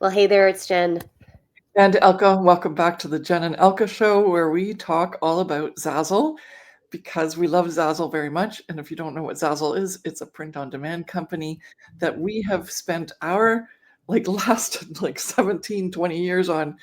Well, hey there, it's Jen. And Elke, welcome back to the Jen and Elke show, where we talk all about Zazzle because we love Zazzle very much. And if you don't know what Zazzle is, it's a print-on-demand company that we have spent our last 17, 20 years on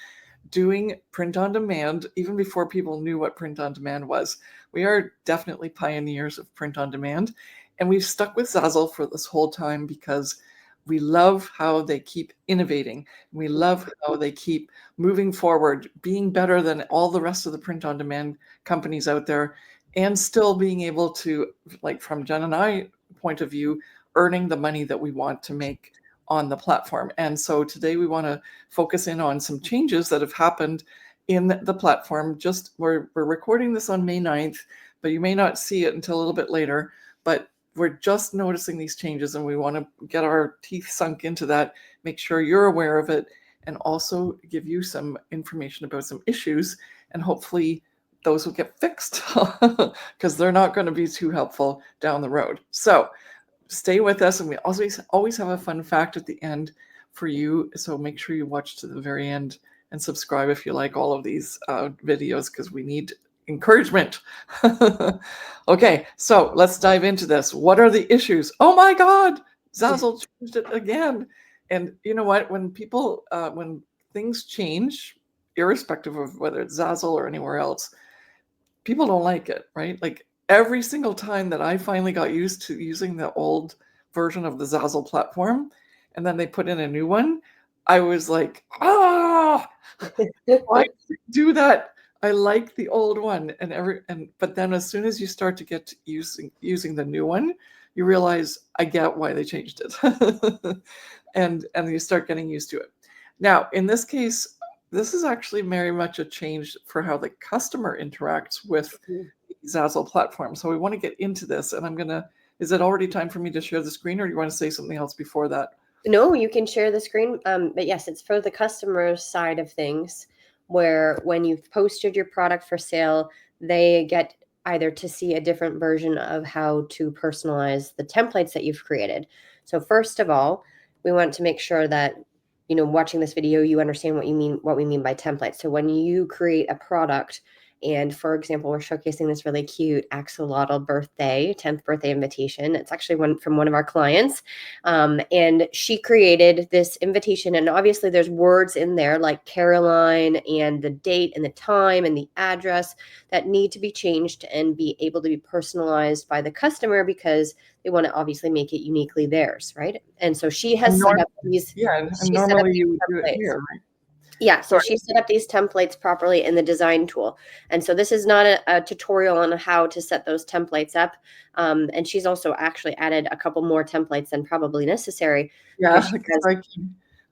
doing print on demand, even before people knew what print on demand was. We are definitely pioneers of print on demand. And we've stuck with Zazzle for this whole time because we love how they keep innovating. We love how they keep moving forward, being better than all the rest of the print on demand companies out there, and still being able to, from Jen and I point of view, earning the money that we want to make on the platform. And so today we want to focus in on some changes that have happened in the platform. We're recording this on May 9th, but you may not see it until a little bit later. But we're just noticing these changes and we want to get our teeth sunk into that, make sure you're aware of it, and also give you some information about some issues, and hopefully those will get fixed because they're not going to be too helpful down the road. So stay with us, and we always have a fun fact at the end for you. So make sure you watch to the very end and subscribe if you like all of these videos, because we need encouragement. Okay, so let's dive into this. What are the issues? Oh my God, Zazzle changed it again. And you know what? When things change, irrespective of whether it's Zazzle or anywhere else, people don't like it, right? Like every single time that I finally got used to using the old version of the Zazzle platform, and then they put in a new one, I was like, why did you do that? I like the old one, but then as soon as you start to get to using the new one, you realize I get why they changed it, and you start getting used to it. Now, in this case, this is actually very much a change for how the customer interacts with the Zazzle platform. So we want to get into this, and is it already time for me to share the screen, or do you want to say something else before that? No, you can share the screen. But yes, it's for the customer side of things, where when you've posted your product for sale, they get either to see a different version of how to personalize the templates that you've created. So first of all, we want to make sure that, watching this video, you understand what we mean by templates. So when you create a product, and for example, we're showcasing this really cute axolotl birthday, 10th birthday invitation. It's actually one from one of our clients. And she created this invitation. And obviously there's words in there like Caroline and the date and the time and the address that need to be changed and be able to be personalized by the customer, because they want to obviously make it uniquely theirs, right? And so she has set up these. Yeah, and normally you would do it here, right? Yeah, so she set up these templates properly in the design tool. And so this is not a tutorial on how to set those templates up. And she's also actually added a couple more templates than probably necessary. Yeah,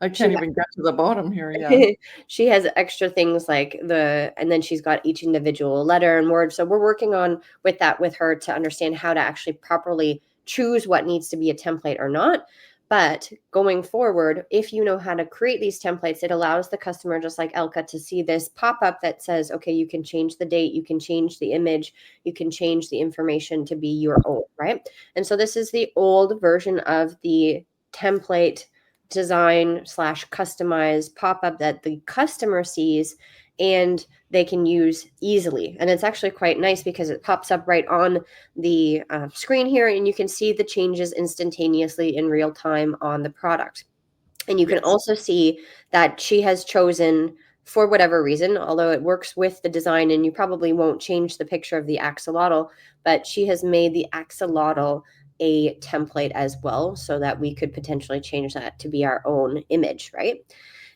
I can't even get to the bottom here. Yeah. She has extra things like and then she's got each individual letter and word. So we're working on with her to understand how to actually properly choose what needs to be a template or not. But going forward, if you know how to create these templates, it allows the customer, just like Elke, to see this pop-up that says, okay, you can change the date, you can change the image, you can change the information to be your own, right? And so this is the old version of the template design / customize pop-up that the customer sees and they can use easily. And it's actually quite nice because it pops up right on the screen here, and you can see the changes instantaneously in real time on the product. And you can also see that she has chosen, for whatever reason, although it works with the design and you probably won't change the picture of the axolotl, but she has made the axolotl a template as well, so that we could potentially change that to be our own image, right?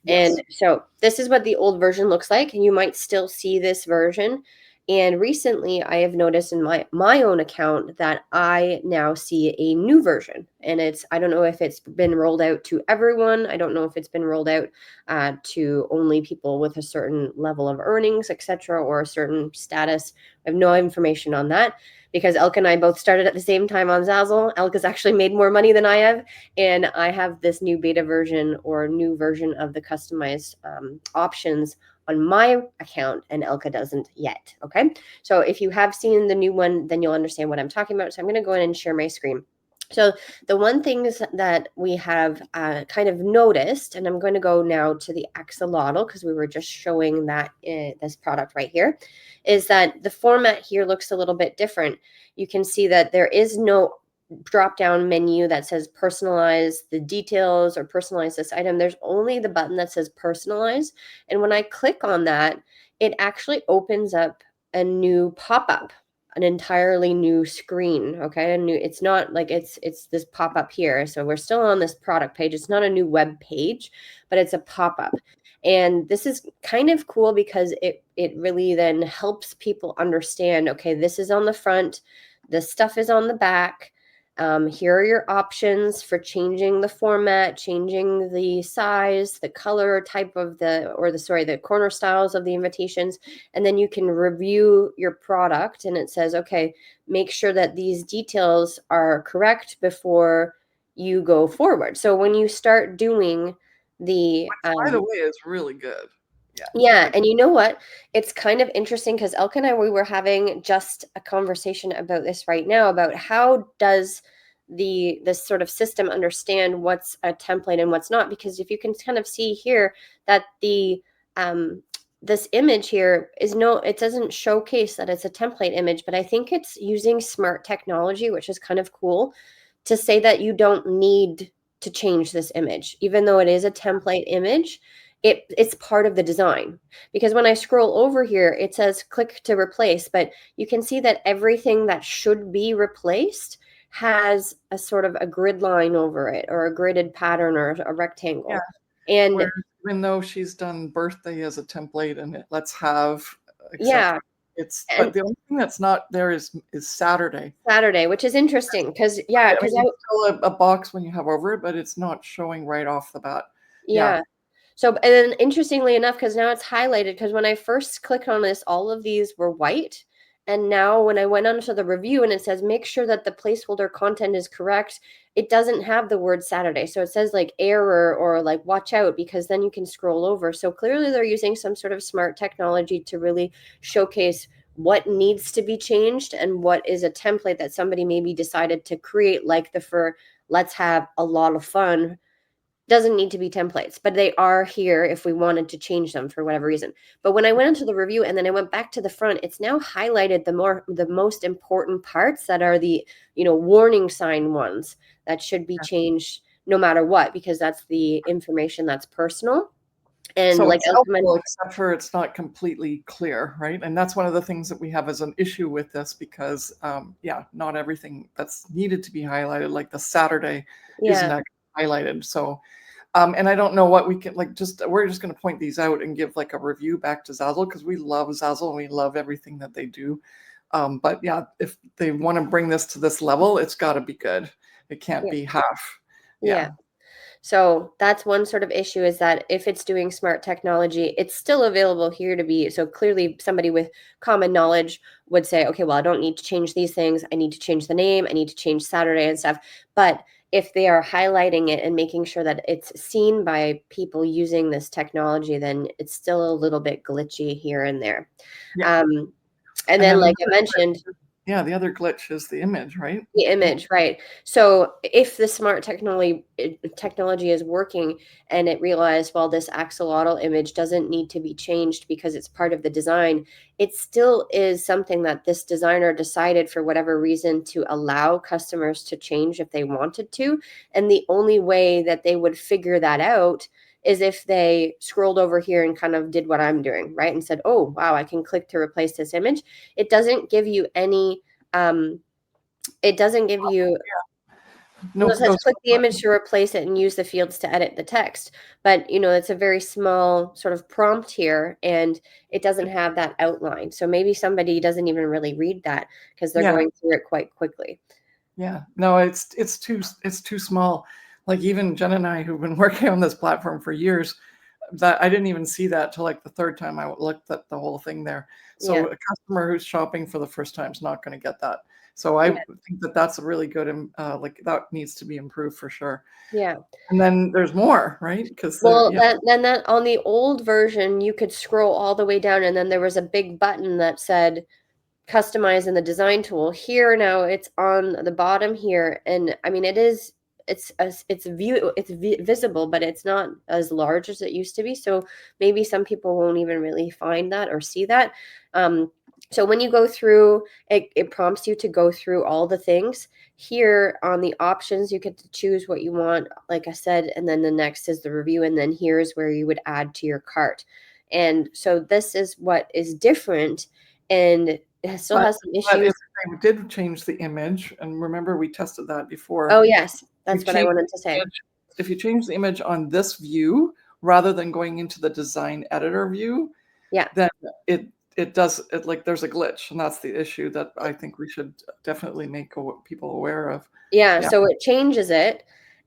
Yes. And so this is what the old version looks like, and you might still see this version. And recently I have noticed in my own account that I now see a new version, and I don't know if it's been rolled out to everyone. I don't know if it's been rolled out to only people with a certain level of earnings, etc., or a certain status. I have no information on that, because Elke and I both started at the same time on Zazzle. Elke's actually made more money than I have, and I have this new beta version or new version of the customized options on my account, and Elke doesn't yet. Okay, so if you have seen the new one, then you'll understand what I'm talking about. So I'm going to go in and share my screen. So the one things that we have kind of noticed, and I'm going to go now to the axolotl because we were just showing that this product right here, is that the format here looks a little bit different. You can see that there is no drop down menu that says personalize the details or personalize this item. There's only the button that says personalize. And when I click on that, it actually opens up a new pop-up, an entirely new screen. Okay, it's not like it's this pop-up here. So we're still on this product page. It's not a new web page, but it's a pop-up. And this is kind of cool because it really then helps people understand, okay, this is on the front, this stuff is on the back. Here are your options for changing the format, changing the size, the color type of the corner styles of the invitations. And then you can review your product and it says, okay, make sure that these details are correct before you go forward. So when you start doing the By the way, is really good. Yeah. yeah, Like, and you know what? It's kind of interesting because Elke and I, we were having just a conversation about this right now about how does this sort of system understand what's a template and what's not? Because if you can kind of see here that the this image here it doesn't showcase that it's a template image, but I think it's using smart technology, which is kind of cool, to say that you don't need to change this image, even though it is a template image. It's part of the design, because when I scroll over here it says click to replace, but you can see that everything that should be replaced has a sort of a grid line over it or a gridded pattern or a yeah. rectangle. And Where even though she's done birthday as a template and let's have, etc. yeah, But and the only thing that's not there is Saturday. Saturday, which is interesting because yeah, I because mean, it's still a box when you have over it, but it's not showing right off the bat. Yeah. yeah. So, and then interestingly enough, because now it's highlighted, because when I first clicked on this, all of these were white. And now when I went onto the review and it says, make sure that the placeholder content is correct, it doesn't have the word Saturday. So it says like error or like watch out, because then you can scroll over. So clearly they're using some sort of smart technology to really showcase what needs to be changed and what is a template that somebody maybe decided to create, like for let's have a lot of fun doesn't need to be templates, but they are here if we wanted to change them for whatever reason. But when I went into the review and then I went back to the front, it's now highlighted the most important parts that are the, warning sign ones that should be changed no matter what, because that's the information that's personal. And So like it's Elke helpful, except for it's not completely clear, right? And that's one of the things that we have as an issue with this because, yeah, not everything that's needed to be highlighted, like the Saturday, isn't yeah, actually highlighted. So, and I don't know what we can we're just going to point these out and give like a review back to Zazzle because we love Zazzle and we love everything that they do. But yeah, if they want to bring this to this level, it's got to be good. It can't yeah, be half. yeah. Yeah. So that's one sort of issue, is that if it's doing smart technology, it's still available here to be. So clearly somebody with common knowledge would say, okay, well, I don't need to change these things. I need to change the name. I need to change Saturday and stuff. But if they are highlighting it and making sure that it's seen by people using this technology, then it's still a little bit glitchy here and there. Yeah. Um, and And then, then like I mentioned, the other glitch is the image, right? the image, right? So if the smart technology is working and it realized, well, this axolotl image doesn't need to be changed because it's part of the design, it still is something that this designer decided for whatever reason to allow customers to change if they wanted to. And the only way that they would figure that out is if they scrolled over here and kind of did what I'm doing, right? And said, oh, wow, I can click to replace this image. It doesn't give you any it doesn't give you, well, No, it says no. click the image to replace it and use the fields to edit the text. But, it's a very small sort of prompt here and it doesn't have that outline. So maybe somebody doesn't even really read that because they're Yeah, going through it quite quickly. yeah. No, it's too small. Like even Jen and I, who've been working on this platform for years, that I didn't even see that till like the third time I looked at the whole thing there. Yeah. So a customer who's shopping for the first time is not going to get that. So I Yeah. think that that's a really good, like that needs to be improved for sure. Yeah. And then there's more, right? Because Well, yeah, that on the old version, you could scroll all the way down and then there was a big button that said customize in the design tool. Here now it's on the bottom here, and I mean it's visible, but it's not as large as it used to be. So maybe some people won't even really find that or see that. So when you go through, it prompts you to go through all the things. Here on the options, you get to choose what you want, like I said, and then the next is the review, and then here's where you would add to your cart. And so this is what is different, and it still But has some but issues. if they did change the image, and remember we tested that before, Oh, yes, you that's what I change wanted to the say. image if you change the image on this view rather than going into the design editor view, Yeah. then it does it like there's a glitch, and that's the issue that I think we should definitely make people aware of. Yeah, Yeah. so it changes it.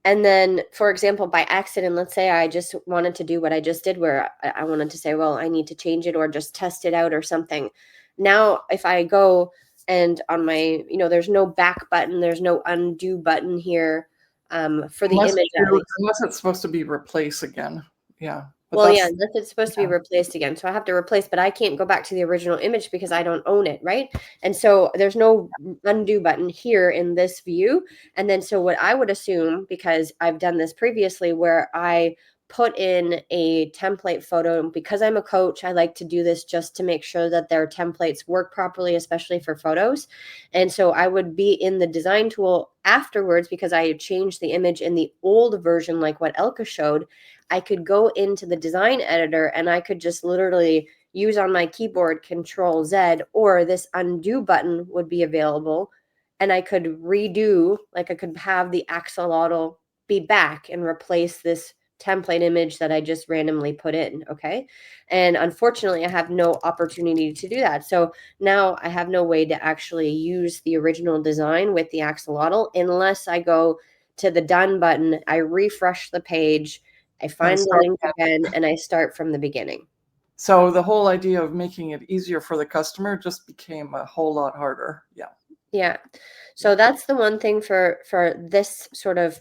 And then, for example, by accident, let's say I just wanted to do what I just did, where I wanted to say, well, I need to change it or just test it out or something. Now, if I go and on my, there's no back button, there's no undo button here, for the image at least. Unless it's supposed to be replace again. Yeah. But Well, yeah, that's that's supposed to be yeah. replaced again. So I have to replace, but I can't go back to the original image because I don't own it, right? And so there's no undo button here in this view. And then so what I would assume, because I've done this previously where I put in a template photo, because I'm a coach, I like to do this just to make sure that their templates work properly, especially for photos. And so I would be in the design tool afterwards because I had changed the image in the old version, like what Elke showed. I could go into the design editor and I could just literally use on my keyboard Control Z, or this undo button would be available. And I could redo, like I could have the axolotl be back and replace this template image that I just randomly put in. Okay. And unfortunately, I have no opportunity to do that. So now I have no way to actually use the original design with the axolotl unless I go to the done button, I refresh the page, I And find the start link again, and I start from the beginning. So the whole idea of making it easier for the customer just became a whole lot harder. Yeah. Yeah. Yeah. So that's the one thing for this sort of,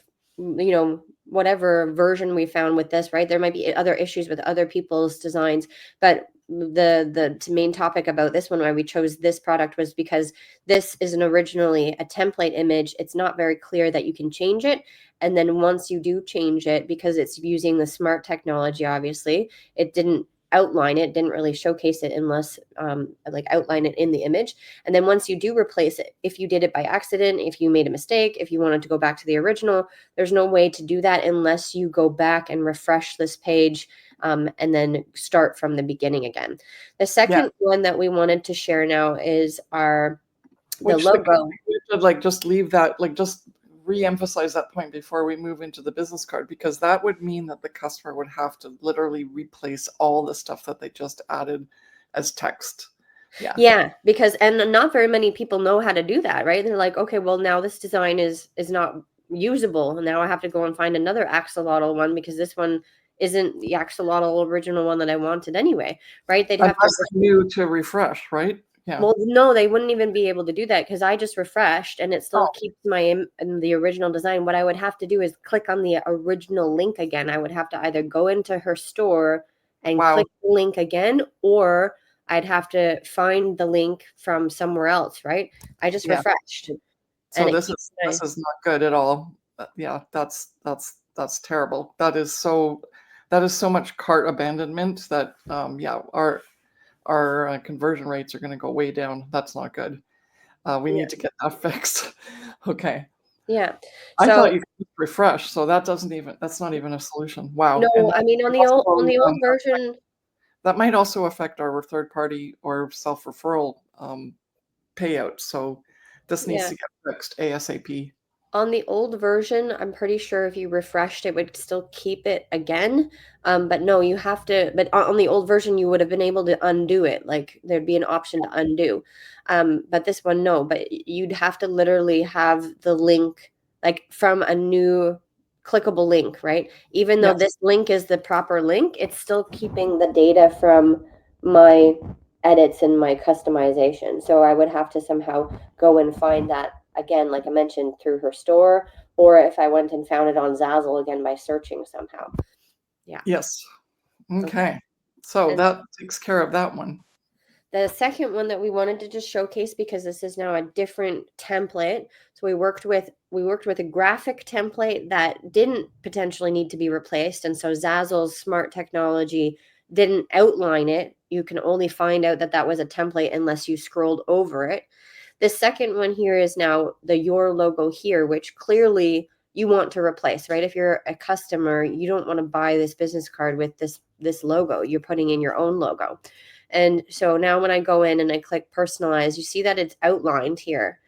whatever version we found with this, right? There might be other issues with other people's designs, but the main topic about this one, why we chose this product, was because this is an originally a template image. It's not very clear that you can change it. And then once you do change it, because it's using the smart technology, obviously, it didn't outline it, didn't really showcase it unless like outline it in the image. And then once you do replace it, if you did it by accident, if you made a mistake, if you wanted to go back to the original, there's no way to do that unless you go back and refresh this page, and then start from the beginning again. The Yeah. second one that we wanted to share now is the Which logo. we should like just leave that, like just re-emphasize that point before we move into the business card, because that would mean that the customer would have to literally replace all the stuff that they just added as text. Yeah. Yeah, because and not very many people know how to do that, right? They're like, okay, well now this design is not usable. Now I have to go and find another axolotl one because this one isn't the axolotl original one that I wanted anyway, right? They'd have to. Unless they knew to refresh, right? Yeah. Well, no, they wouldn't even be able to do that because I just refreshed and it still Oh, keeps my in the original design. What I would have to do is click on the original link again. I would have to either go into her store and wow. click the link again, or I'd have to find the link from somewhere else, right? I just Yeah. refreshed So and it this keeps is my. this is not good at all. Yeah, that's terrible. That is so much cart abandonment that yeah, our conversion rates are going to go way down. That's not good. We Yeah. need to get that fixed. Okay. Yeah. I So thought you could just refresh, so that's not even a solution. no, Wow. And I that mean might on also, the old version. that might also affect our third party or self referral payout. So this needs Yeah. to get fixed ASAP. On the old version, I'm pretty sure if you refreshed, it would still keep it again. But no, you have to. But on the old version, you would have been able to undo it. Like there'd be an option to undo. But this one, no. But you'd have to literally have the link, like from a new clickable link, right? Even though Yes. this link is the proper link, it's still keeping the data from my edits and my customization. So I would have to somehow go and find that again, like I mentioned, through her store, or if I went and found it on Zazzle again by searching somehow. Yeah. Yes. Okay. Okay. So And that takes care of that one. The second one that we wanted to just showcase, because this is now a different template. So we worked with a graphic template that didn't potentially need to be replaced. And so Zazzle's smart technology didn't outline it. You can only find out that that was a template unless you scrolled over it. The second one here is now the your logo here, which clearly you want to replace, right? If you're a customer, you don't want to buy this business card with this logo. You're putting in your own logo. And so now when I go in and I click personalize, you see that it's outlined here.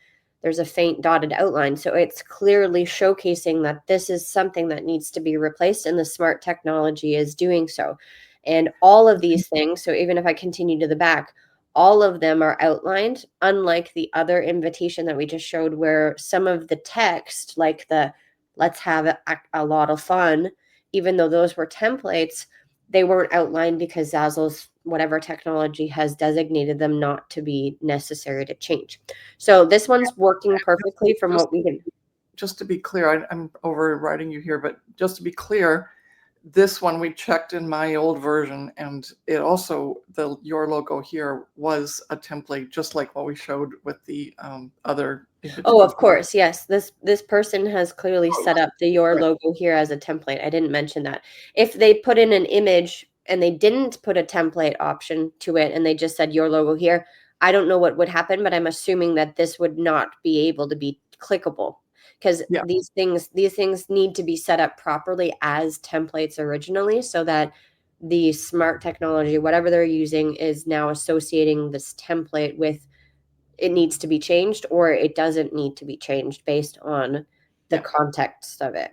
There's a faint dotted outline. So it's clearly showcasing that this is something that needs to be replaced, and the smart technology is doing so. And all of these things, so even if I continue to the back, all of them are outlined, unlike the other invitation that we just showed, where some of the text, like the let's have a lot of fun, even though those were templates, they weren't outlined because Zazzle's whatever technology has designated them not to be necessary to change. So this one's working perfectly from what we can. Just to be clear, I'm overriding you here, but just to be clear, this one we checked in my old version, and it also, your logo here was a template, just like what we showed with the other. Oh, of course, yes. This person has clearly Oh, set up the your right. logo here as a template. I didn't mention that. If they put in an image and they didn't put a template option to it and they just said your logo here, I don't know what would happen, but I'm assuming that this would not be able to be clickable, because Yeah, these things need to be set up properly as templates originally, so that the smart technology, whatever they're using, is now associating this template with it needs to be changed or it doesn't need to be changed based on the yeah, context of it.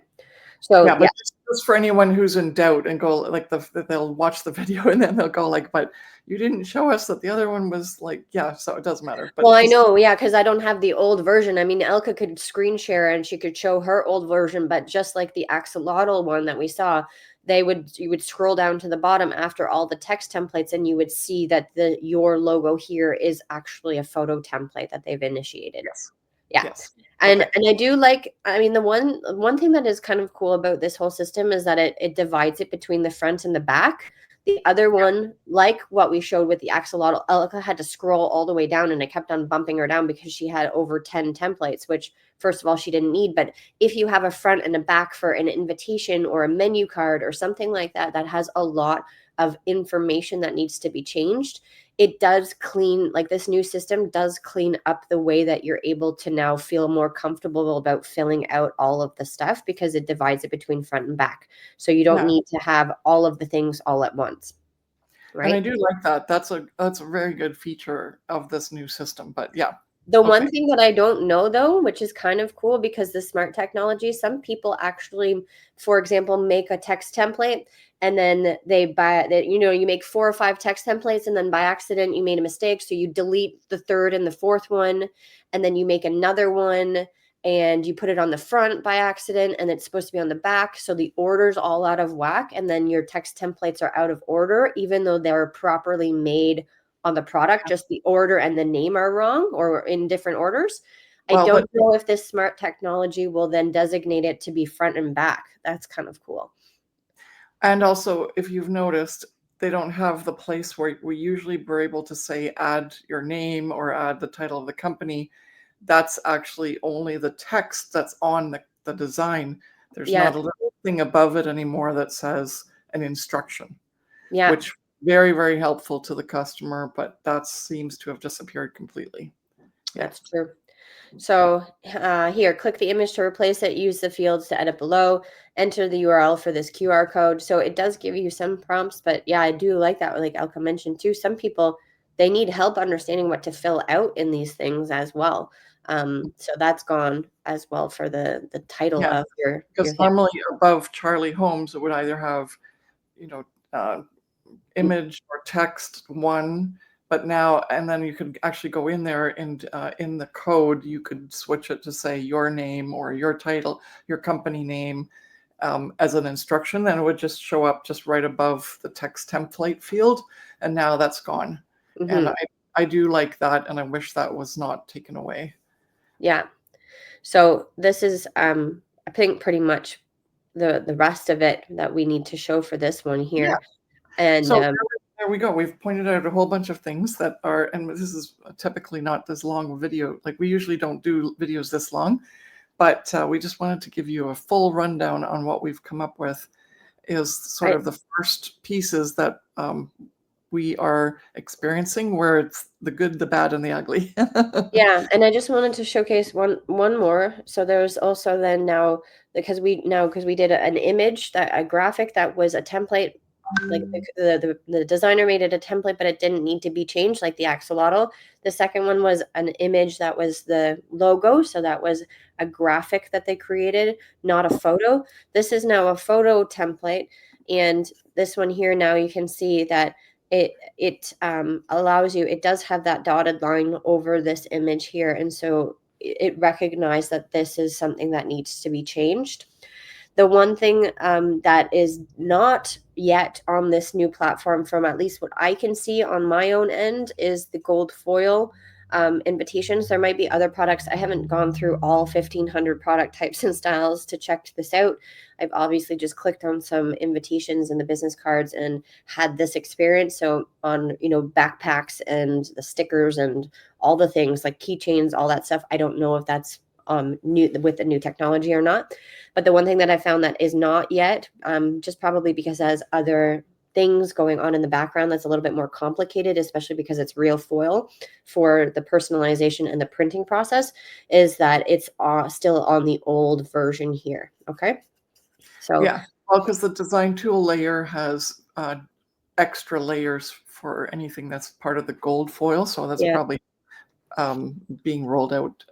So yeah. yeah. But just for anyone who's in doubt and go like they'll watch the video and then they'll go like, but you didn't show us that the other one was like, yeah. So it doesn't matter. Well, But I just know, yeah, because I don't have the old version. I mean, Elke could screen share and she could show her old version, but just like the axolotl one that we saw, you would scroll down to the bottom after all the text templates, and you would see that the your logo here is actually a photo template that they've initiated. yes, Yeah. yes. And Okay. I do like, I mean, the one thing that is kind of cool about this whole system is that it divides it between the front and the back. The other one, like what we showed with the axolotl, Elka had to scroll all the way down, and I kept on bumping her down because she had over 10 templates, which first of all she didn't need. But if you have a front and a back for an invitation or a menu card or something like that that has a lot of information that needs to be changed, it does clean, like this new system does clean up the way that you're able to now feel more comfortable about filling out all of the stuff, because it divides it between front and back. So you don't Yeah. need to have all of the things all at once, And I right? do like that. That's a very good feature of this new system. But yeah, The one okay. thing that I don't know though, which is kind of cool because the smart technology, some people actually, for example, make a text template and then they buy that, you make 4 or 5 text templates, and then by accident you made a mistake. So you delete the third and the fourth one, and then you make another one and you put it on the front by accident and it's supposed to be on the back. So the order's all out of whack, and then your text templates are out of order, even though they're properly made on the product, just the order and the name are wrong or in different orders. I Well, don't but know if this smart technology will then designate it to be front and back. That's kind of cool. and also if you've noticed, they don't have the place where we usually were able to say add your name or add the title of the company. That's actually only the text that's on the design. There's Yeah. not a little thing above it anymore that says an instruction, Yeah, which very, very helpful to the customer, but that seems to have disappeared completely. Yeah. that's true. So here, click the image to replace it. Use the fields to edit below. Enter the URL for this QR code. So it does give you some prompts, but yeah, I do like that. Like Elka mentioned too, some people, they need help understanding what to fill out in these things as well. So that's gone as well for the title Yeah. of your Because thing. normally above Charlie Holmes, it would either have, you know, image or text one, but now, and then you could actually go in there and in the code, you could switch it to say your name or your title, your company name as an instruction, and it would just show up just right above the text template field. And now that's gone. And Mhm. I do like that, and I wish that was not taken away. Yeah. So this is I think pretty much the rest of it that we need to show for this one Yeah. here. And So There we go. We've pointed out a whole bunch of things that are, and this is typically not this long a video. Like we usually don't do videos this long, but we just wanted to give you a full rundown on what we've come up with is sort I, of the first pieces that we are experiencing, where it's the good, the bad, and the ugly. Yeah, and I just wanted to showcase one more. So there's also then now because we did an image, that a graphic that was a template, like the designer made it a template, but it didn't need to be changed, like the axolotl. The second one was an image that was the logo, so that was a graphic that they created, not a photo. This is now a photo template, and this one here now you can see that it allows you, it does have that dotted line over this image here, and so it recognized that this is something that needs to be changed. The one thing that is not yet on this new platform, from at least what I can see on my own end, is the gold foil invitations. There might be other products. I haven't gone through all 1,500 product types and styles to check this out. I've obviously just clicked on some invitations and the business cards and had this experience. So on, backpacks and the stickers and all the things like keychains, all that stuff, I don't know if that's new with the new technology or not. But the one thing that I found that is not yet, just probably because it has other things going on in the background that's a little bit more complicated, especially because it's real foil for the personalization and the printing process, is that it's still on the old version here. Okay. So Yeah, well, because the design tool layer has extra layers for anything that's part of the gold foil, so that's yeah. probably being rolled out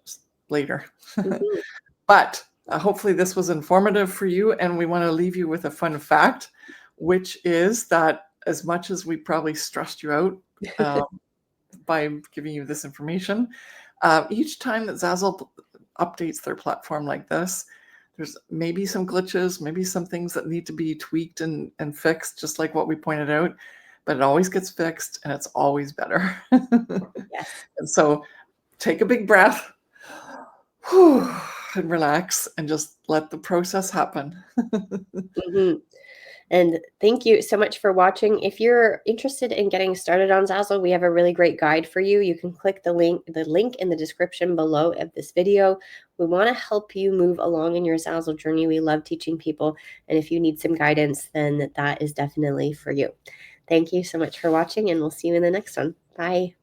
later. Mhm. But hopefully this was informative for you, and we want to leave you with a fun fact, which is that as much as we probably stressed you out by giving you this information, each time that Zazzle updates their platform like this, there's maybe some glitches, maybe some things that need to be tweaked and fixed, just like what we pointed out, but it always gets fixed and it's always better. Yes. And so take a big breath, whew, and relax and just let the process happen. Hmm. And thank you so much for watching. If you're interested in getting started on Zazzle, we have a really great guide for you. You can click the link in the description below of this video. We want to help you move along in your Zazzle journey. We love teaching people. And if you need some guidance, then that is definitely for you. Thank you so much for watching, and we'll see you in the next one. Bye.